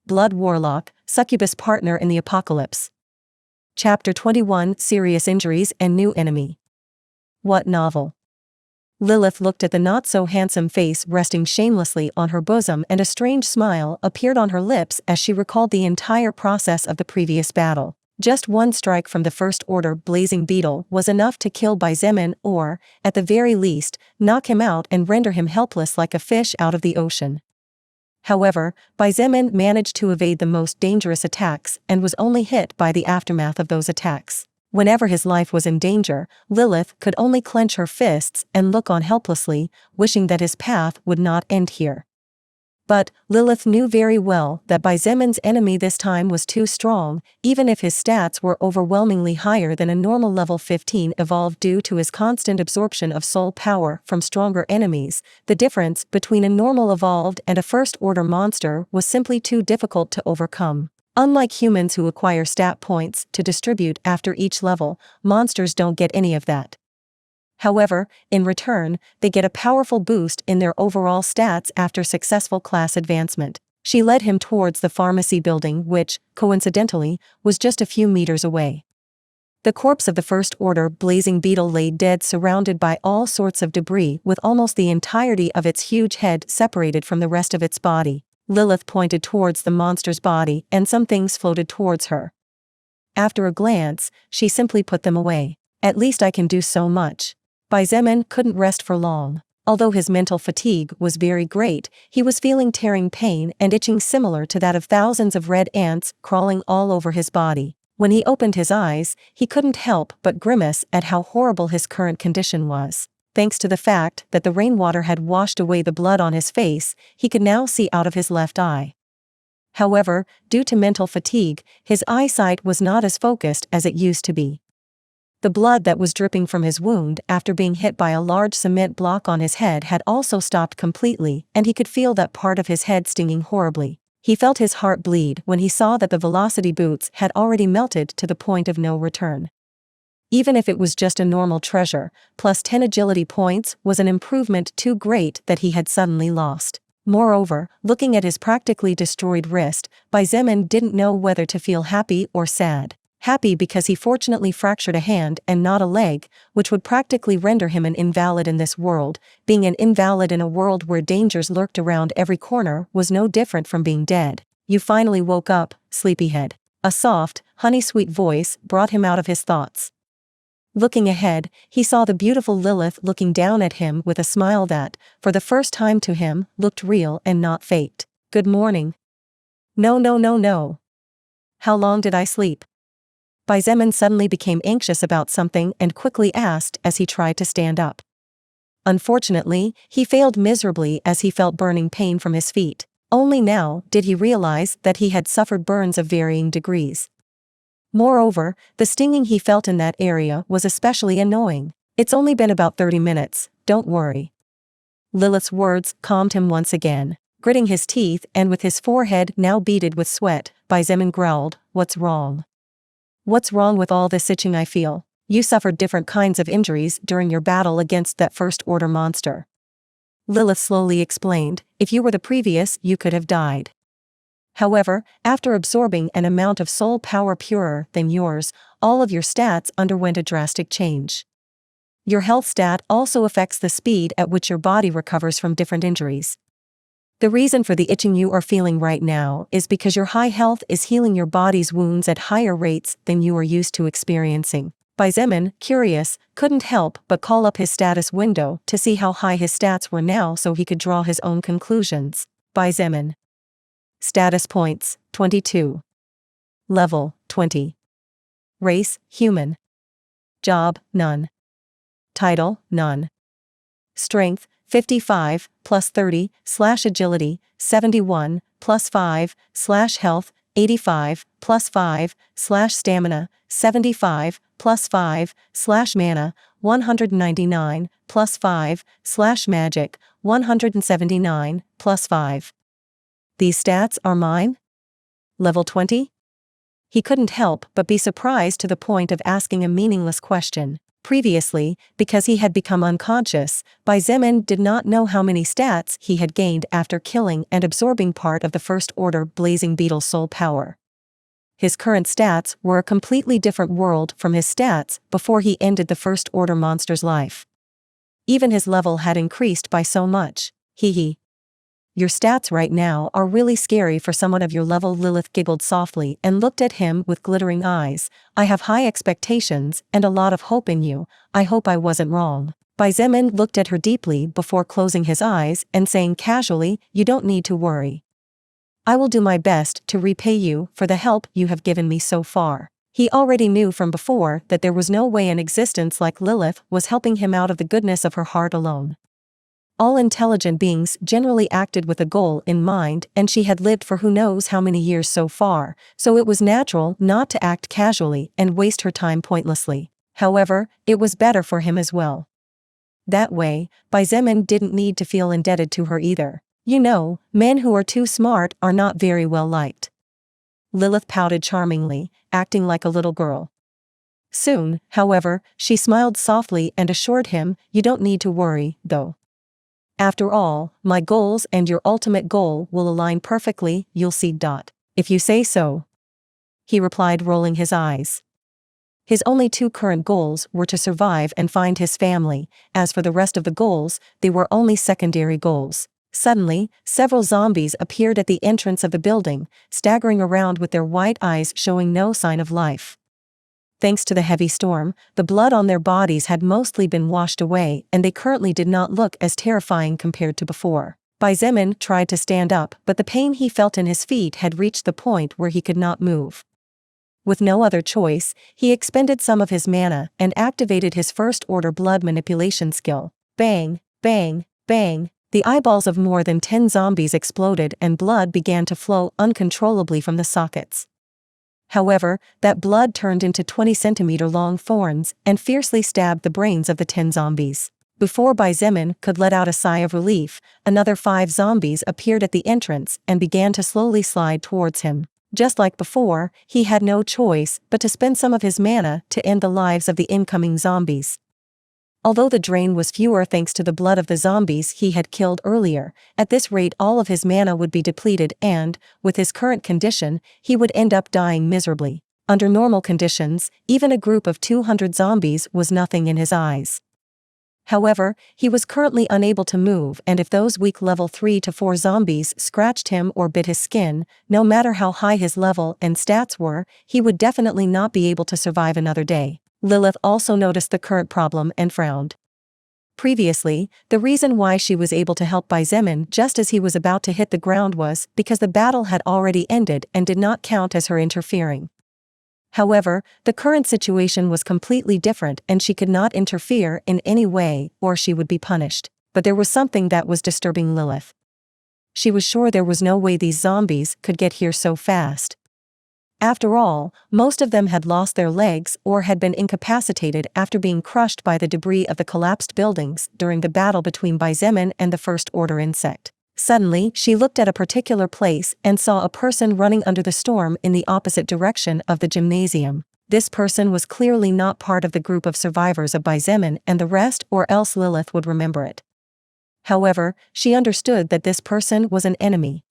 Blood Warlock, Succubus Partner in the Apocalypse. Chapter 21 Serious Injuries and New Enemy. What novel? Lilith looked at the not-so-handsome face resting shamelessly on her bosom, and a strange smile appeared on her lips as she recalled the entire process of the previous battle. Just one strike from the First Order blazing beetle was enough to kill Xietain, or, at the very least, knock him out and render him helpless like a fish out of the ocean. However, Xietain managed to evade the most dangerous attacks and was only hit by the aftermath of those attacks. Whenever his life was in danger, Lilith could only clench her fists and look on helplessly, wishing that his path would not end here. But Lilith knew very well that Xietan's enemy this time was too strong. Even if his stats were overwhelmingly higher than a normal level 15 evolved due to his constant absorption of soul power from stronger enemies, the difference between a normal evolved and a first-order monster was simply too difficult to overcome. Unlike humans who acquire stat points to distribute after each level, monsters don't get any of that. However, in return, they get a powerful boost in their overall stats after successful class advancement. She led him towards the pharmacy building, which, coincidentally, was just a few meters away. The corpse of the First Order blazing beetle lay dead, surrounded by all sorts of debris, with almost the entirety of its huge head separated from the rest of its body. Lilith pointed towards the monster's body, and some things floated towards her. After a glance, she simply put them away. At least I can do so much. Xietain couldn't rest for long. Although his mental fatigue was very great, he was feeling tearing pain and itching similar to that of thousands of red ants crawling all over his body. When he opened his eyes, he couldn't help but grimace at how horrible his current condition was. Thanks to the fact that the rainwater had washed away the blood on his face, he could now see out of his left eye. However, due to mental fatigue, his eyesight was not as focused as it used to be. The blood that was dripping from his wound after being hit by a large cement block on his head had also stopped completely, and he could feel that part of his head stinging horribly. He felt his heart bleed when he saw that the velocity boots had already melted to the point of no return. Even if it was just a normal treasure, plus 10 agility points was an improvement too great that he had suddenly lost. Moreover, looking at his practically destroyed wrist, Xietain didn't know whether to feel happy or sad. Happy because he fortunately fractured a hand and not a leg, which would practically render him an invalid in this world. Being an invalid in a world where dangers lurked around every corner was no different from being dead. You finally woke up, sleepyhead. A soft, honey-sweet voice brought him out of his thoughts. Looking ahead, he saw the beautiful Lilith looking down at him with a smile that, for the first time to him, looked real and not faked. Good morning. No. How long did I sleep? Xietain suddenly became anxious about something and quickly asked as he tried to stand up. Unfortunately, he failed miserably as he felt burning pain from his feet. Only now did he realize that he had suffered burns of varying degrees. Moreover, the stinging he felt in that area was especially annoying. It's only been about 30 minutes, don't worry. Lilith's words calmed him once again. Gritting his teeth and with his forehead now beaded with sweat, Xietain growled, "What's wrong? What's wrong with all this itching I feel? You suffered different kinds of injuries during your battle against that First Order monster." Lilith slowly explained, "If you were the previous, you could have died. However, after absorbing an amount of soul power purer than yours, all of your stats underwent a drastic change. Your health stat also affects the speed at which your body recovers from different injuries. The reason for the itching you are feeling right now is because your high health is healing your body's wounds at higher rates than you are used to experiencing." Xietain, curious, couldn't help but call up his status window to see how high his stats were now so he could draw his own conclusions. Xietain. Status points, 22. Level, 20. Race, human. Job, none. Title, none. Strength, 55, plus 30, /agility, 71, plus 5, /health, 85, plus 5, /stamina, 75, plus 5, /mana, 199, plus 5, /magic, 179, plus 5. These stats are mine? Level 20? He couldn't help but be surprised to the point of asking a meaningless question. Previously, because he had become unconscious, Xietain did not know how many stats he had gained after killing and absorbing part of the First Order Blazing Beetle's soul power. His current stats were a completely different world from his stats before he ended the First Order monster's life. Even his level had increased by so much. Hee. Your stats right now are really scary for someone of your level. Lilith giggled softly and looked at him with glittering eyes. I have high expectations and a lot of hope in you. I hope I wasn't wrong. Xietain looked at her deeply before closing his eyes and saying casually, you don't need to worry. I will do my best to repay you for the help you have given me so far. He already knew from before that there was no way an existence like Lilith was helping him out of the goodness of her heart alone. All intelligent beings generally acted with a goal in mind, and she had lived for who knows how many years so far, so it was natural not to act casually and waste her time pointlessly. However, it was better for him as well. That way, Xietain didn't need to feel indebted to her either. You know, men who are too smart are not very well liked. Lilith pouted charmingly, acting like a little girl. Soon, however, she smiled softly and assured him, you don't need to worry, though. After all, my goals and your ultimate goal will align perfectly, you'll see. If you say so. He replied, rolling his eyes. His only two current goals were to survive and find his family. As for the rest of the goals, they were only secondary goals. Suddenly, several zombies appeared at the entrance of the building, staggering around with their white eyes showing no sign of life. Thanks to the heavy storm, the blood on their bodies had mostly been washed away and they currently did not look as terrifying compared to before. Xietain tried to stand up, but the pain he felt in his feet had reached the point where he could not move. With no other choice, he expended some of his mana and activated his First Order blood manipulation skill. Bang, bang, bang. The eyeballs of more than 10 zombies exploded and blood began to flow uncontrollably from the sockets. However, that blood turned into 20-centimeter-long thorns and fiercely stabbed the brains of the 10 zombies. Before Xietain could let out a sigh of relief, another 5 zombies appeared at the entrance and began to slowly slide towards him. Just like before, he had no choice but to spend some of his mana to end the lives of the incoming zombies. Although the drain was fewer thanks to the blood of the zombies he had killed earlier, at this rate all of his mana would be depleted and, with his current condition, he would end up dying miserably. Under normal conditions, even a group of 200 zombies was nothing in his eyes. However, he was currently unable to move, and if those weak level 3 to 4 zombies scratched him or bit his skin, no matter how high his level and stats were, he would definitely not be able to survive another day. Lilith also noticed the current problem and frowned. Previously, the reason why she was able to help Xietain just as he was about to hit the ground was because the battle had already ended and did not count as her interfering. However, the current situation was completely different and she could not interfere in any way or she would be punished. But there was something that was disturbing Lilith. She was sure there was no way these zombies could get here so fast. After all, most of them had lost their legs or had been incapacitated after being crushed by the debris of the collapsed buildings during the battle between Xietain and the First Order insect. Suddenly, she looked at a particular place and saw a person running under the storm in the opposite direction of the gymnasium. This person was clearly not part of the group of survivors of Xietain and the rest, or else Lilith would remember it. However, she understood that this person was an enemy.